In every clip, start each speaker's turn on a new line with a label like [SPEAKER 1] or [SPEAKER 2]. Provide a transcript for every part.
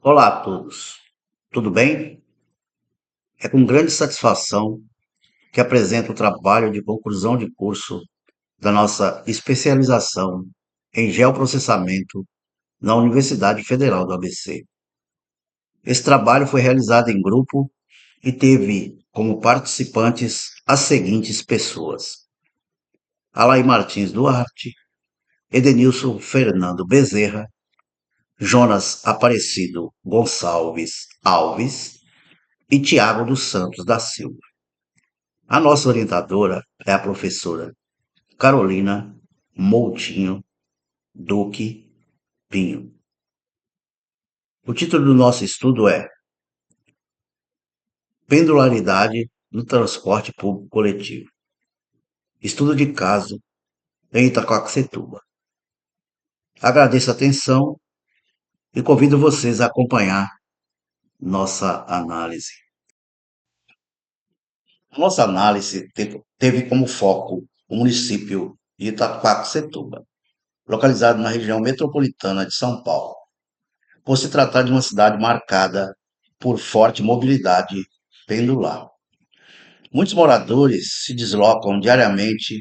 [SPEAKER 1] Olá a todos, tudo bem? É com grande satisfação que apresento o trabalho de conclusão de curso da nossa especialização em geoprocessamento na Universidade Federal do ABC. Esse trabalho foi realizado em grupo e teve como participantes as seguintes pessoas: Alai Martins Duarte, Edenilson Fernando Bezerra, Jonas Aparecido Gonçalves Alves e Tiago dos Santos da Silva. A nossa orientadora é a professora Carolina Moutinho Duque Pinho. O título do nosso estudo é Pendularidade no Transporte Público Coletivo. Estudo de caso em Itacoaxetuba. Agradeço a atenção e convido vocês a acompanhar nossa análise. A nossa análise teve como foco o município de Itacoaxetuba, localizado na região metropolitana de São Paulo, por se tratar de uma cidade marcada por forte mobilidade pendular. Muitos moradores se deslocam diariamente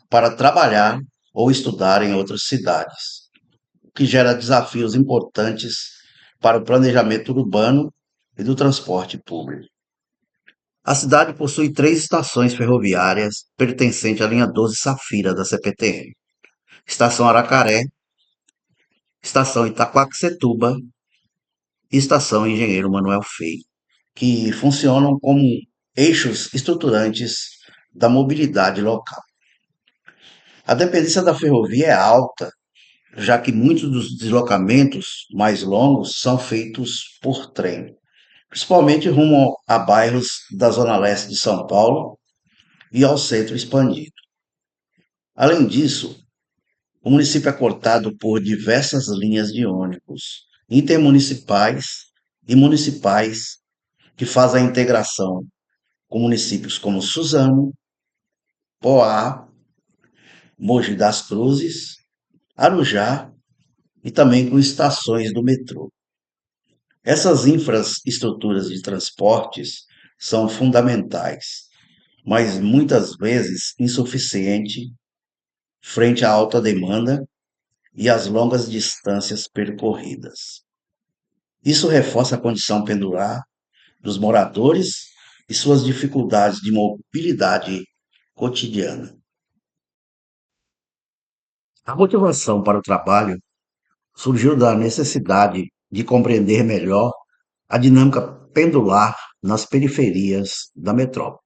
[SPEAKER 1] para trabalhar ou estudar em outras cidades, o que gera desafios importantes para o planejamento urbano e do transporte público. A cidade possui três estações ferroviárias pertencentes à linha 12 Safira da CPTM: Estação Aracaré, Estação Itaquaquecetuba e Estação Engenheiro Manuel Feio, que funcionam como eixos estruturantes da mobilidade local. A dependência da ferrovia é alta, já que muitos dos deslocamentos mais longos são feitos por trem, principalmente rumo a bairros da zona leste de São Paulo e ao centro expandido. Além disso, o município é cortado por diversas linhas de ônibus intermunicipais e municipais que fazem a integração com municípios como Suzano, Poá, Mogi das Cruzes, Arujá e também com estações do metrô. Essas infraestruturas de transportes são fundamentais, mas muitas vezes insuficiente frente à alta demanda e às longas distâncias percorridas. Isso reforça a condição pendular dos moradores e suas dificuldades de mobilidade cotidiana. A motivação para o trabalho surgiu da necessidade de compreender melhor a dinâmica pendular nas periferias da metrópole.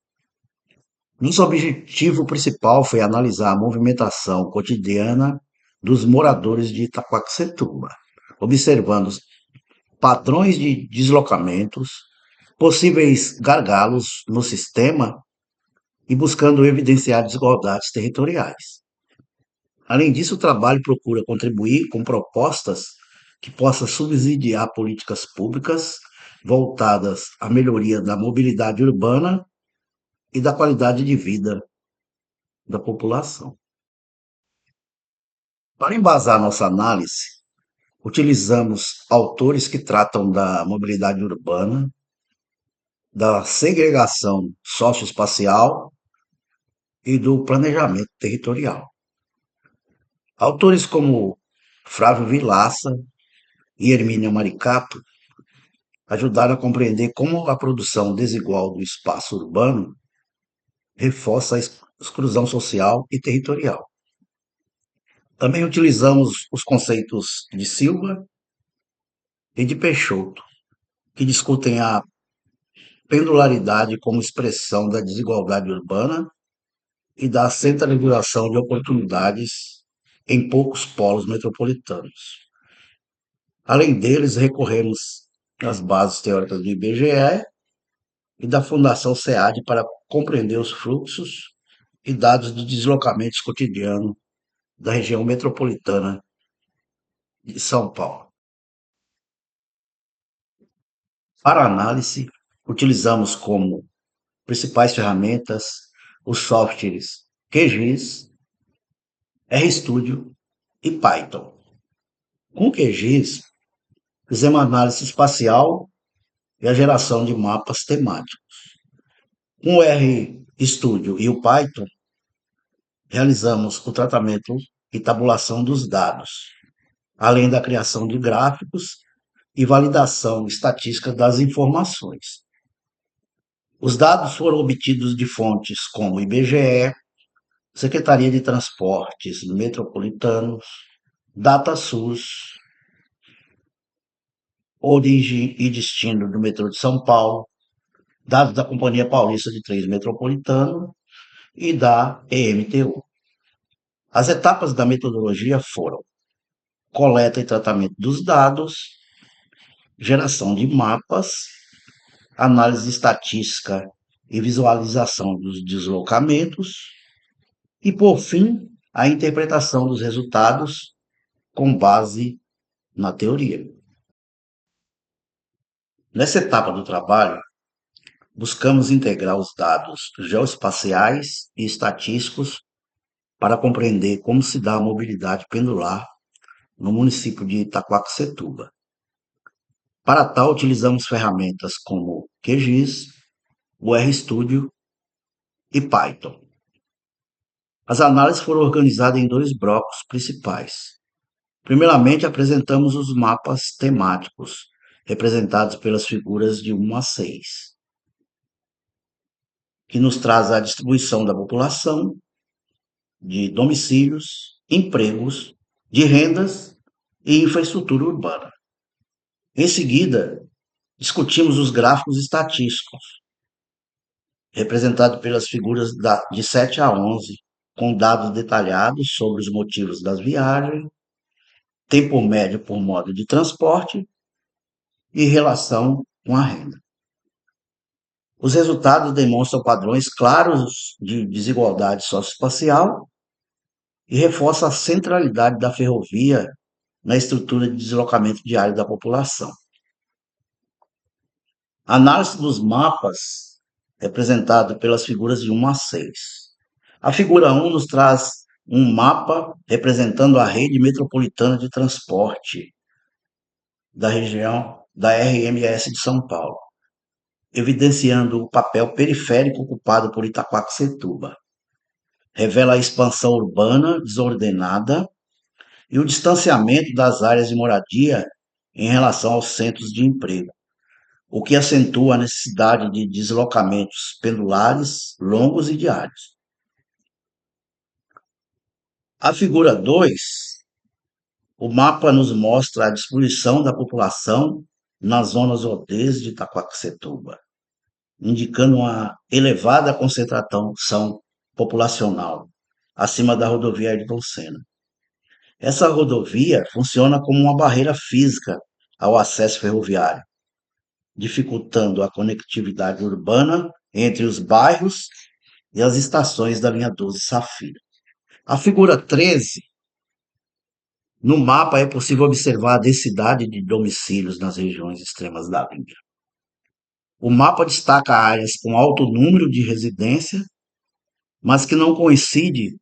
[SPEAKER 1] Nosso objetivo principal foi analisar a movimentação cotidiana dos moradores de Itaquaquecetuba, observando padrões de deslocamentos, possíveis gargalos no sistema e buscando evidenciar desigualdades territoriais. Além disso, o trabalho procura contribuir com propostas que possam subsidiar políticas públicas voltadas à melhoria da mobilidade urbana e da qualidade de vida da população. Para embasar nossa análise, utilizamos autores que tratam da mobilidade urbana, da segregação socioespacial e do planejamento territorial. Autores como Flávio Vilaça e Hermínio Maricato ajudaram a compreender como a produção desigual do espaço urbano reforça a exclusão social e territorial. Também utilizamos os conceitos de Silva e de Peixoto, que discutem a pendularidade como expressão da desigualdade urbana e da centralização de oportunidades em poucos polos metropolitanos. Além deles, recorremos às bases teóricas do IBGE e da Fundação SEAD para compreender os fluxos e dados de deslocamentos cotidianos da região metropolitana de São Paulo. Para análise, utilizamos como principais ferramentas os softwares QGIS, RStudio e Python. Com o QGIS, Fizemos análise espacial e a geração de mapas temáticos. Com o RStudio e o Python, realizamos o tratamento e tabulação dos dados, além da criação de gráficos e validação estatística das informações. Os dados foram obtidos de fontes como IBGE, Secretaria de Transportes Metropolitanos, DataSUS, origem e destino do metrô de São Paulo, dados da Companhia Paulista de Trens Metropolitano e da EMTU. As etapas da metodologia foram coleta e tratamento dos dados, geração de mapas, análise estatística e visualização dos deslocamentos e, por fim, a interpretação dos resultados com base na teoria. Nessa etapa do trabalho, buscamos integrar os dados geoespaciais e estatísticos para compreender como se dá a mobilidade pendular no município de Itaquaquecetuba. Para tal, utilizamos ferramentas como QGIS, o RStudio e Python. As análises foram organizadas em dois blocos principais. Primeiramente, apresentamos os mapas temáticos, representados pelas figuras de 1 a 6, que nos traz a distribuição da população, de domicílios, empregos, de rendas e infraestrutura urbana. Em seguida, discutimos os gráficos estatísticos, representados pelas figuras de 7 a 11, com dados detalhados sobre os motivos das viagens, tempo médio por modo de transporte e relação com a renda. Os resultados demonstram padrões claros de desigualdade socioespacial e reforçam a centralidade da ferrovia na estrutura de deslocamento diário da população. A análise dos mapas, representado pelas figuras de 1 a 6. A figura 1 nos traz um mapa representando a rede metropolitana de transporte da região da RMS de São Paulo, evidenciando o papel periférico ocupado por Itaquaquecetuba. Revela a expansão urbana desordenada e o distanciamento das áreas de moradia em relação aos centros de emprego, o que acentua a necessidade de deslocamentos pendulares longos e diários. A figura 2, o mapa nos mostra a distribuição da população nas zonas ODs de Itaquaquecetuba, indicando uma elevada concentração populacional acima da rodovia Ayrton Senna. Essa rodovia funciona como uma barreira física ao acesso ferroviário, dificultando a conectividade urbana entre os bairros e as estações da linha 12 Safira. A figura 13, no mapa é possível observar a densidade de domicílios nas regiões extremas da linha. O mapa destaca áreas com alto número de residência, mas que não coincide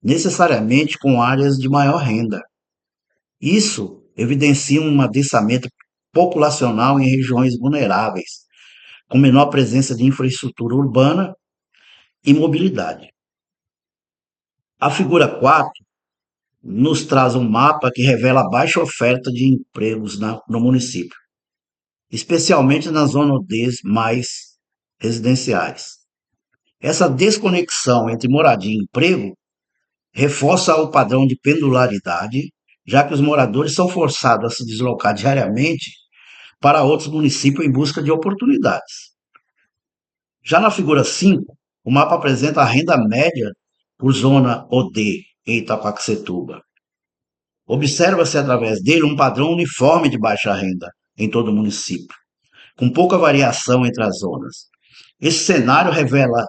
[SPEAKER 1] necessariamente com áreas de maior renda. Isso evidencia um adensamento populacional em regiões vulneráveis, com menor presença de infraestrutura urbana e mobilidade. A figura 4 nos traz um mapa que revela a baixa oferta de empregos no município, especialmente na zona ODs mais residenciais. Essa desconexão entre moradia e emprego reforça o padrão de pendularidade, já que os moradores são forçados a se deslocar diariamente para outros municípios em busca de oportunidades. Já na figura 5, o mapa apresenta a renda média por zona OD em Itaquaquecetuba. Observa-se através dele um padrão uniforme de baixa renda em todo o município, com pouca variação entre as zonas. Esse cenário revela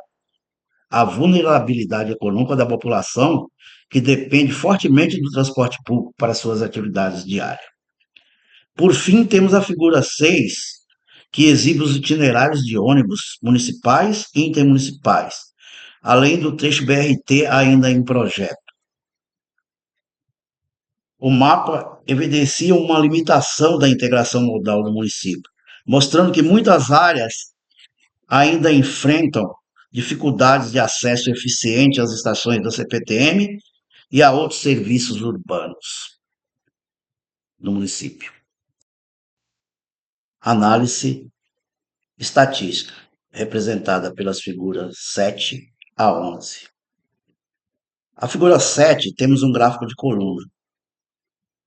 [SPEAKER 1] a vulnerabilidade econômica da população, que depende fortemente do transporte público para suas atividades diárias. Por fim, temos a figura 6, que exibe os itinerários de ônibus municipais e intermunicipais, além do trecho BRT ainda em projeto. O mapa evidenciam uma limitação da integração modal do município, mostrando que muitas áreas ainda enfrentam dificuldades de acesso eficiente às estações da CPTM e a outros serviços urbanos no município. Análise estatística, representada pelas figuras 7 a 11. A figura 7 temos um gráfico de coluna,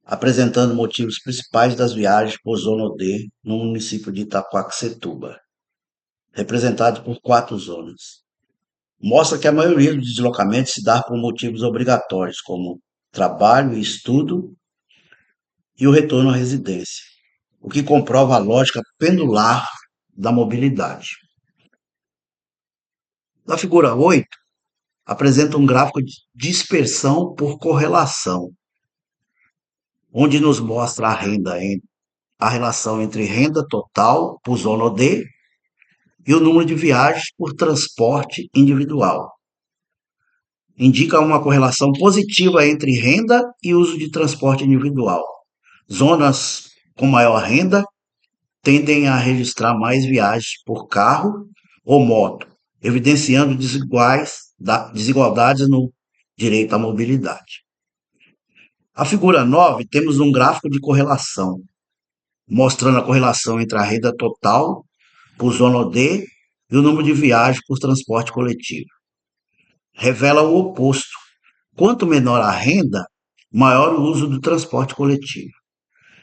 [SPEAKER 1] apresentando motivos principais das viagens por zona D no município de Itaquaquecetuba, representado por 4 zonas. Mostra que a maioria dos deslocamentos se dá por motivos obrigatórios, como trabalho e estudo e o retorno à residência, o que comprova a lógica pendular da mobilidade. Na figura 8, apresenta um gráfico de dispersão por correlação, onde nos mostra a relação entre renda total por zona D e o número de viagens por transporte individual. Indica uma correlação positiva entre renda e uso de transporte individual. Zonas com maior renda tendem a registrar mais viagens por carro ou moto, evidenciando desigualdades no direito à mobilidade. A figura 9, temos um gráfico de correlação, mostrando a correlação entre a renda total por zona D e o número de viagens por transporte coletivo. Revela o oposto. Quanto menor a renda, maior o uso do transporte coletivo.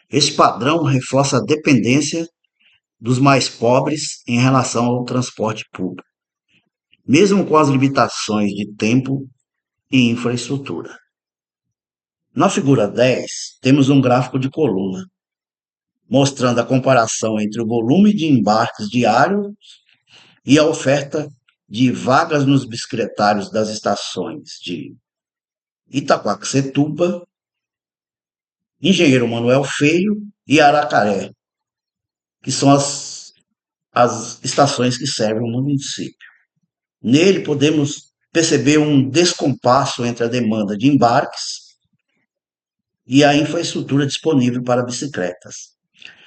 [SPEAKER 1] Esse padrão reforça a dependência dos mais pobres em relação ao transporte público, mesmo com as limitações de tempo e infraestrutura. Na figura 10, temos um gráfico de coluna, mostrando a comparação entre o volume de embarques diários e a oferta de vagas nos bicicletários das estações de Itaquaquecetuba, Engenheiro Manuel Feio e Aracaré, que são as estações que servem o município. Nele podemos perceber um descompasso entre a demanda de embarques e a infraestrutura disponível para bicicletas.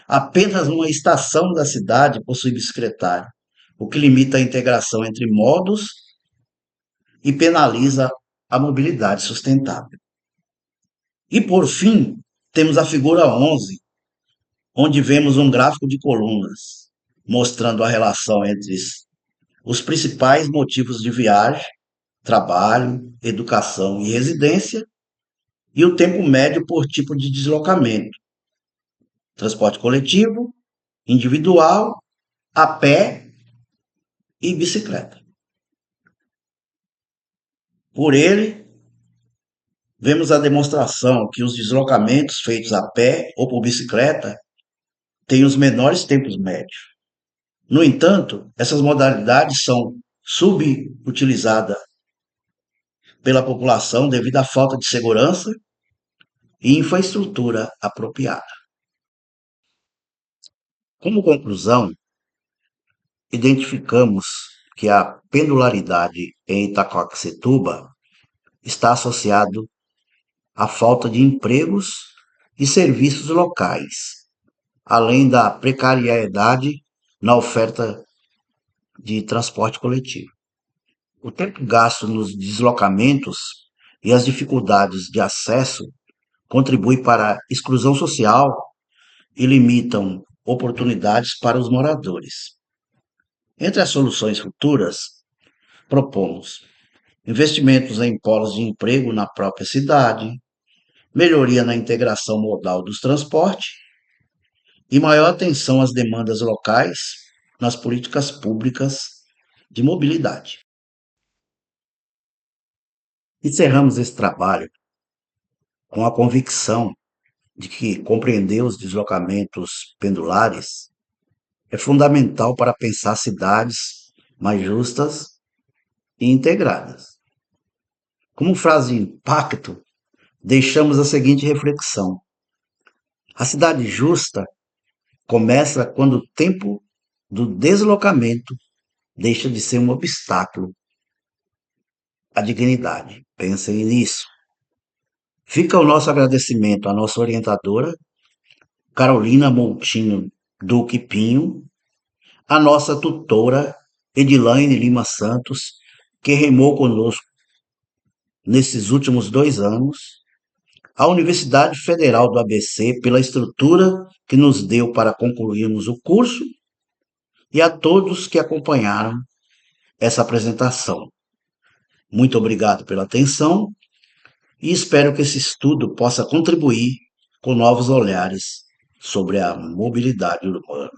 [SPEAKER 1] Apenas uma estação da cidade possui bicicletário, o que limita a integração entre modos e penaliza a mobilidade sustentável. E por fim, temos a figura 11, onde vemos um gráfico de colunas, mostrando a relação entre os principais motivos de viagem, trabalho, educação e residência, e o tempo médio por tipo de deslocamento: transporte coletivo, individual, a pé e bicicleta. Por ele, vemos a demonstração que os deslocamentos feitos a pé ou por bicicleta têm os menores tempos médios. No entanto, essas modalidades são subutilizadas pela população devido à falta de segurança e infraestrutura apropriada. Como conclusão, identificamos que a pendularidade em Itaquaquecetuba está associado à falta de empregos e serviços locais, além da precariedade na oferta de transporte coletivo. O tempo gasto nos deslocamentos e as dificuldades de acesso contribuem para a exclusão social e limitam oportunidades para os moradores. Entre as soluções futuras, propomos investimentos em polos de emprego na própria cidade, melhoria na integração modal dos transportes e maior atenção às demandas locais nas políticas públicas de mobilidade. Encerramos esse trabalho com a convicção de que compreender os deslocamentos pendulares é fundamental para pensar cidades mais justas e integradas. Como frase de impacto, deixamos a seguinte reflexão: a cidade justa começa quando o tempo do deslocamento deixa de ser um obstáculo à dignidade. Pensem nisso. Fica o nosso agradecimento à nossa orientadora, Carolina Moutinho Duque Pinho, à nossa tutora, Edilaine Lima Santos, que remou conosco nesses últimos 2 anos, à Universidade Federal do ABC pela estrutura que nos deu para concluirmos o curso e a todos que acompanharam essa apresentação. Muito obrigado pela atenção e espero que esse estudo possa contribuir com novos olhares sobre a mobilidade urbana.